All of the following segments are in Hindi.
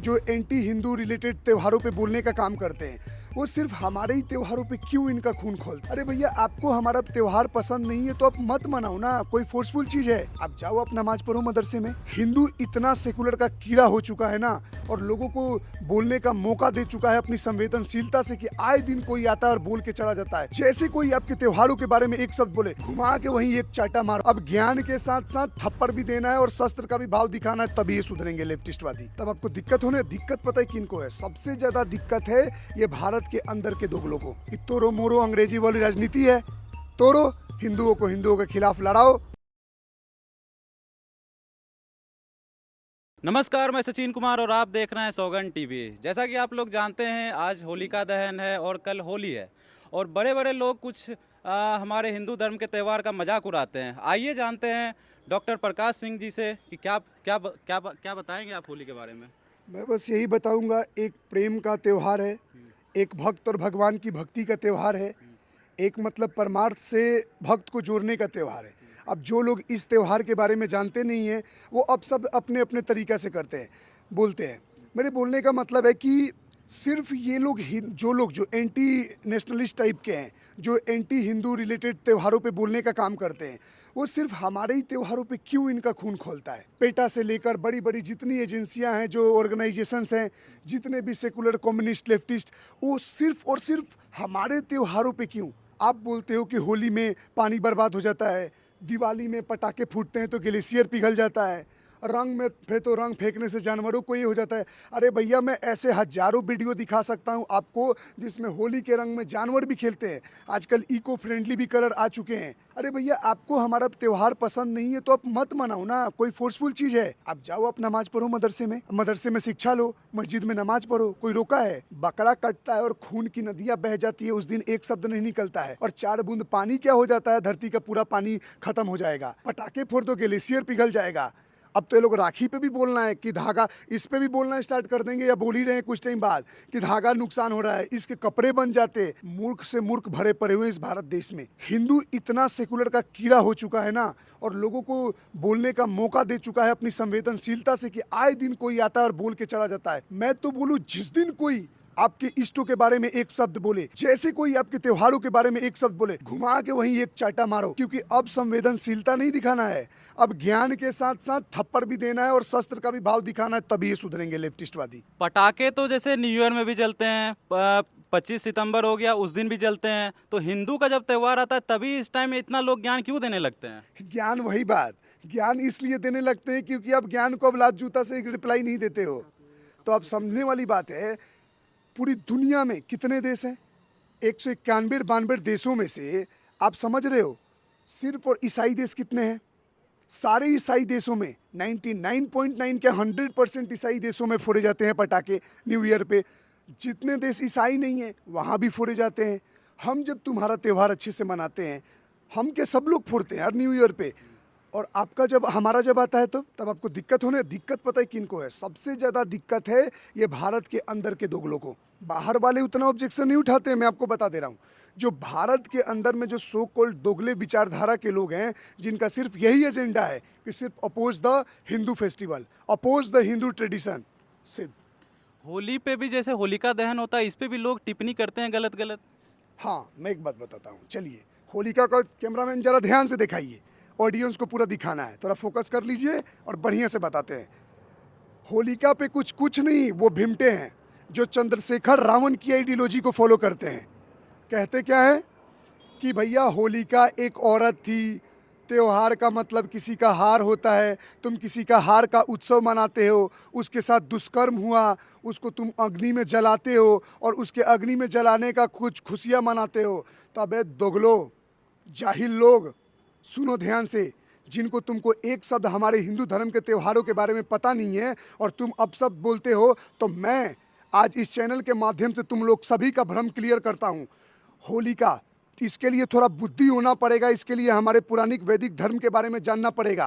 जो एंटी हिंदू रिलेटेड त्योहारों पे बोलने का काम करते हैं, वो सिर्फ हमारे ही त्योहारों पे क्यों इनका खून खोलते हैं? अरे भैया, आपको हमारा त्योहार पसंद नहीं है तो आप मत मनाओ ना, कोई फोर्सफुल चीज है? आप जाओ, आप नमाज पढ़ो मदरसे में। हिंदू इतना सेकुलर का कीड़ा हो चुका है ना, और लोगों को बोलने का मौका दे चुका है अपनी संवेदनशीलता से, कि आए दिन कोई आता है और बोल के चला जाता है। जैसे कोई आपके त्योहारों के बारे में एक शब्द बोले, घुमा के वहीं एक चाटा मारो। अब ज्ञान के साथ साथ थप्पड़ भी देना है और शस्त्र का भी भाव दिखाना है, तभी ये सुधरेंगे लेफ्टिस्टवादी। तब आपको दिक्कत होने, दिक्कत पता है किनको है? सबसे ज्यादा दिक्कत है ये भारत के अंदर के दोगलों को। कि तोरो मोरो अंग्रेजी वाली राजनीति है, तोरो हिंदुओं को हिंदुओं के खिलाफ लड़ाओ। नमस्कार, मैं सचिन कुमार और आप देख रहे हैं सौगन टीवी। जैसा कि आप लोग जानते हैं, आज होलिका दहन है और कल होली है और बड़े बड़े लोग कुछ हमारे हिंदू धर्म के त्यौहार का मजाक उड़ाते हैं। आइए जानते हैं डॉक्टर प्रकाश सिंह जी से कि क्या बताएंगे आप होली के बारे में। मैं बस यही बताऊंगा, एक प्रेम का त्योहार है, एक भक्त और भगवान की भक्ति का त्योहार है, एक मतलब परमार्थ से भक्त को जोड़ने का त्योहार है। अब जो लोग इस त्योहार के बारे में जानते नहीं हैं, वो अब सब अपने अपने तरीक़ा से करते हैं, बोलते हैं। मेरे बोलने का मतलब है कि सिर्फ ये लोग जो एंटी नेशनलिस्ट टाइप के हैं, जो एंटी हिंदू रिलेटेड त्योहारों पे बोलने का काम करते हैं, वो सिर्फ हमारे ही त्योहारों पे क्यों इनका खून खोलता है? पेटा से लेकर बड़ी बड़ी जितनी एजेंसियां हैं, जो ऑर्गेनाइजेशंस हैं, जितने भी सेकुलर कम्युनिस्ट लेफ्टिस्ट, वो सिर्फ और सिर्फ हमारे त्योहारों पे क्यों? आप बोलते हो कि होली में पानी बर्बाद हो जाता है, दिवाली में पटाखे फूटते हैं तो ग्लेशियर पिघल जाता है, रंग में तो रंग फेंकने से जानवरों को ये हो जाता है। अरे भैया, मैं ऐसे हजारों वीडियो दिखा सकता हूँ आपको जिसमें होली के रंग में जानवर भी खेलते हैं। आजकल इको फ्रेंडली भी कलर आ चुके हैं। अरे भैया, आपको हमारा त्योहार पसंद नहीं है तो आप मत मनाओ ना, कोई फोर्सफुल चीज है? आप जाओ, आप नमाज पढ़ो मदरसे में शिक्षा लो, मस्जिद में नमाज पढ़ो, कोई रोका है? बकरा कटता है और खून की नदियां बह जाती है, उस दिन एक शब्द नहीं निकलता है, और 4 बूंद पानी क्या हो जाता है? धरती का पूरा पानी खत्म हो जाएगा। पटाखे फोड़ दो, ग्लेशियर पिघल जाएगा। अब तो ये लोग राखी पे भी बोलना है कि धागा, इस पे भी बोलना स्टार्ट कर देंगे, या बोल ही रहे हैं कुछ टाइम बाद कि धागा नुकसान हो रहा है, इसके कपड़े बन जाते। मूर्ख से मूर्ख भरे पड़े हुए इस भारत देश में। हिंदू इतना सेकुलर का कीड़ा हो चुका है ना, और लोगों को बोलने का मौका दे चुका है अपनी संवेदनशीलता से, कि आए दिन कोई आता है और बोल के चला जाता है। मैं तो बोलूं, जिस दिन कोई आपके इष्टों के बारे में एक शब्द बोले, जैसे कोई आपके त्योहारों के बारे में एक शब्द बोले, घुमा के वहीं एक चाटा मारो। क्योंकि अब संवेदनशीलता नहीं दिखाना है, अब ज्ञान के साथ साथ थप्पड़ भी देना है और शस्त्र का भी भाव दिखाना है, तभी ये सुधरेंगे लेफ्टिस्टवादी। पटाखे तो जैसे न्यू ईयर में भी जलते हैं, 25 सितंबर हो गया, उस दिन भी जलते हैं। तो हिंदू का जब त्यौहार आता है तभी इस टाइम इतना लोग ज्ञान क्यों देने लगते हैं? ज्ञान, वही बात, ज्ञान इसलिए देने लगते हैं क्योंकि आप ज्ञान को अब लात जूता से रिप्लाई नहीं देते हो। तो अब समझने वाली बात है, पूरी दुनिया में कितने देश हैं? 191-92 देशों में से आप समझ रहे हो, सिर्फ और ईसाई देश कितने हैं? सारे ईसाई देशों में 99.9 के 100% ईसाई देशों में फोड़े जाते हैं पटाखे न्यू ईयर पे। जितने देश ईसाई नहीं हैं, वहाँ भी फोड़े जाते हैं। हम जब तुम्हारा त्यौहार अच्छे से मनाते हैं, हम के सब लोग फोड़ते हैं हर न्यू ईयर पे, और आपका जब हमारा जब आता है तो तब आपको दिक्कत होने, दिक्कत पता है किनको है? सबसे ज़्यादा दिक्कत है ये भारत के अंदर के दोगलों को। बाहर वाले उतना ऑब्जेक्शन नहीं उठाते हैं, मैं आपको बता दे रहा हूँ। जो भारत के अंदर में जो सो कॉल्ड दोगले विचारधारा के लोग हैं, जिनका सिर्फ यही एजेंडा है कि सिर्फ oppose the Hindu festival, oppose the Hindu tradition, सिर्फ। होली पे भी जैसे होलिका दहन होता है, इस पे भी लोग टिप्पणी करते हैं गलत गलत। हाँ, मैं एक बात बताता हूँ, चलिए। होलिका का कैमरामैन जरा ध्यान से दिखाइए, ऑडियंस को पूरा दिखाना है, थोड़ा फोकस कर लीजिए और बढ़िया से बताते हैं। होलिका पे कुछ कुछ नहीं, वो भिमटे हैं जो चंद्रशेखर रावण की आइडियोलॉजी को फॉलो करते हैं। कहते क्या है कि भैया, होलिका एक औरत थी, त्योहार का मतलब किसी का हार होता है, तुम किसी का हार का उत्सव मनाते हो, उसके साथ दुष्कर्म हुआ, उसको तुम अग्नि में जलाते हो और उसके अग्नि में जलाने का कुछ खुशियाँ मनाते हो। तो अबे दोगलो, जाहिल लोग, सुनो ध्यान से, जिनको तुमको एक शब्द हमारे हिंदू धर्म के त्योहारों के बारे में पता नहीं है और तुम अब शब्द बोलते हो, तो मैं आज इस चैनल के माध्यम से तुम लोग सभी का भ्रम क्लियर करता हूँ। होलिका, इसके लिए थोड़ा बुद्धि होना पड़ेगा, इसके लिए हमारे पुरानिक वैदिक धर्म के बारे में जानना पड़ेगा।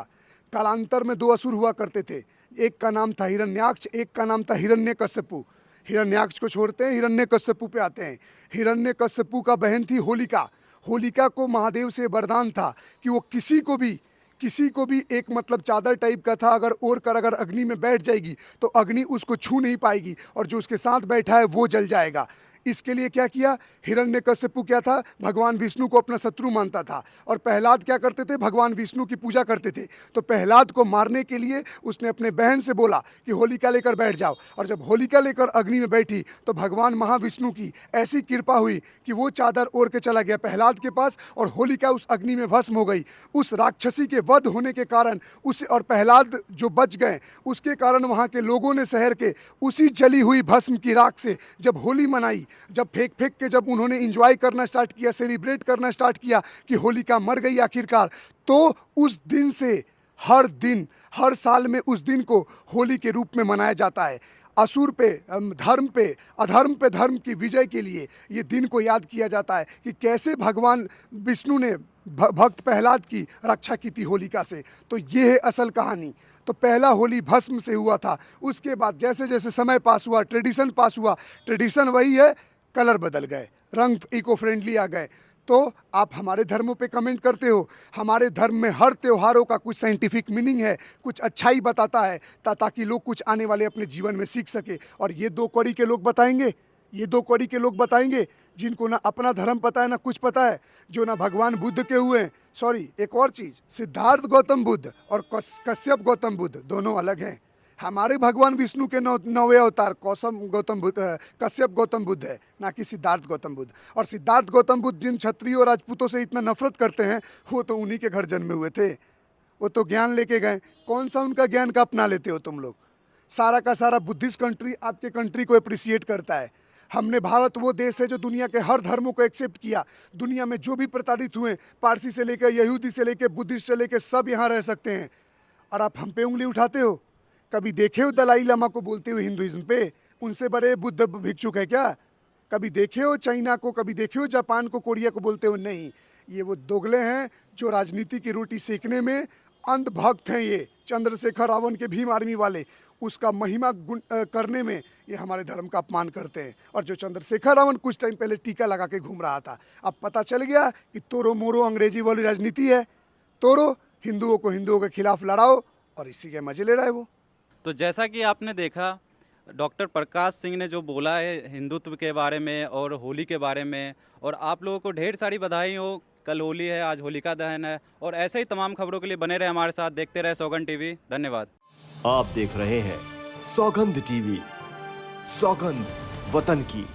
कालांतर में 2 असुर हुआ करते थे, एक का नाम था हिरण्याक्ष, एक का नाम था हिरण्यकश्यपु। हिरण्याक्ष को छोड़ते हैं, हिरण्यकश्यपु पे आते हैं। हिरण्यकश्यपु का बहन थी होलिका। होलिका को महादेव से वरदान था कि वो किसी को भी किसी को भी एक मतलब चादर टाइप का था, अगर ओढ़ कर अगर अग्नि में बैठ जाएगी तो अग्नि उसको छू नहीं पाएगी और जो उसके साथ बैठा है वो जल जाएगा। इसके लिए क्या किया, हिरण्यकश्यपु क्या था, भगवान विष्णु को अपना शत्रु मानता था और प्रहलाद क्या करते थे, भगवान विष्णु की पूजा करते थे। तो प्रहलाद को मारने के लिए उसने अपने बहन से बोला कि होलिका लेकर बैठ जाओ, और जब होलिका लेकर अग्नि में बैठी तो भगवान महाविष्णु की ऐसी कृपा हुई कि वो चादर ओढ़ के चला गया प्रहलाद के पास और होलिका उस अग्नि में भस्म हो गई। उस राक्षसी के वध होने के कारण उसे और प्रहलाद जो बच गए, उसके कारण वहाँ के लोगों ने शहर के उसी जली हुई भस्म की राख से जब होली मनाई, जब फेंक फेंक के जब उन्होंने इंजॉय करना स्टार्ट किया, सेलिब्रेट करना स्टार्ट किया कि होलिका मर गई आखिरकार, तो उस दिन से हर दिन हर साल में उस दिन को होली के रूप में मनाया जाता है। असुर पे धर्म पे अधर्म पे धर्म की विजय के लिए ये दिन को याद किया जाता है कि कैसे भगवान विष्णु ने भक्त प्रहलाद की रक्षा की थी होलिका से। तो ये है असल कहानी। तो पहला होली भस्म से हुआ था, उसके बाद जैसे जैसे समय पास हुआ, ट्रेडिशन पास हुआ, ट्रेडिशन वही है, कलर बदल गए, रंग इको फ्रेंडली आ गए। तो आप हमारे धर्मों पे कमेंट करते हो, हमारे धर्म में हर त्योहारों का कुछ साइंटिफिक मीनिंग है, कुछ अच्छाई बताता है ताकि लोग कुछ आने वाले अपने जीवन में सीख सके। और ये दो कौड़ी के लोग बताएंगे, ये दो कौड़ी के लोग बताएंगे जिनको ना अपना धर्म पता है ना कुछ पता है, जो ना भगवान बुद्ध के हुए हैं। सॉरी, एक और चीज़, सिद्धार्थ गौतम बुद्ध और कश्यप गौतम बुद्ध दोनों अलग हैं। हमारे भगवान विष्णु के नौवे अवतार कश्यप गौतम बुद्ध है, ना कि सिद्धार्थ गौतम बुद्ध। और सिद्धार्थ गौतम बुद्ध जिन क्षत्रियों और राजपूतों से इतना नफरत करते हैं, वो तो उन्हीं के घर जन्मे हुए थे, वो तो ज्ञान लेके गए। कौन सा उनका ज्ञान का अपना लेते हो तुम लोग? सारा का सारा बुद्धिस्ट कंट्री आपके कंट्री को अप्रिसिएट करता है। हमने, भारत वो देश है जो दुनिया के हर धर्मों को एक्सेप्ट किया। दुनिया में जो भी प्रताड़ित हुए, पारसी से लेकर यहूदी से लेकर बुद्धिस्ट से लेकर सब यहाँ रह सकते हैं, और आप हम पे उंगली उठाते हो। कभी देखे हो दलाई लामा को बोलते हुए हिंदुइज्म पे? उनसे बड़े बुद्ध भिक्षुक है क्या? कभी देखे हो चाइना को, कभी देखे हो जापान को, कोरिया को बोलते हो? नहीं, ये वो दोगले हैं जो राजनीति की रोटी सेकने में अंधभक्त हैं। ये चंद्रशेखर रावण के भीम आर्मी वाले, उसका महिमा करने में ये हमारे धर्म का अपमान करते हैं। और जो चंद्रशेखर रावण कुछ टाइम पहले टीका लगा के घूम रहा था, अब पता चल गया कि तोरो मोरो अंग्रेजी वाली राजनीति है। तोरो, हिंदुओं को हिंदुओं के खिलाफ लड़ाओ, और इसी के मजे ले रहा है वो। तो जैसा कि आपने देखा, डॉक्टर प्रकाश सिंह ने जो बोला है हिंदुत्व के बारे में और होली के बारे में, और आप लोगों को ढेर सारी बधाई हो। कल होली है, आज होलिका दहन है, और ऐसे ही तमाम खबरों के लिए बने रहे हमारे साथ, देखते रहे सौगंध टीवी। धन्यवाद। आप देख रहे हैं सौगंध टीवी, सौगंध वतन की।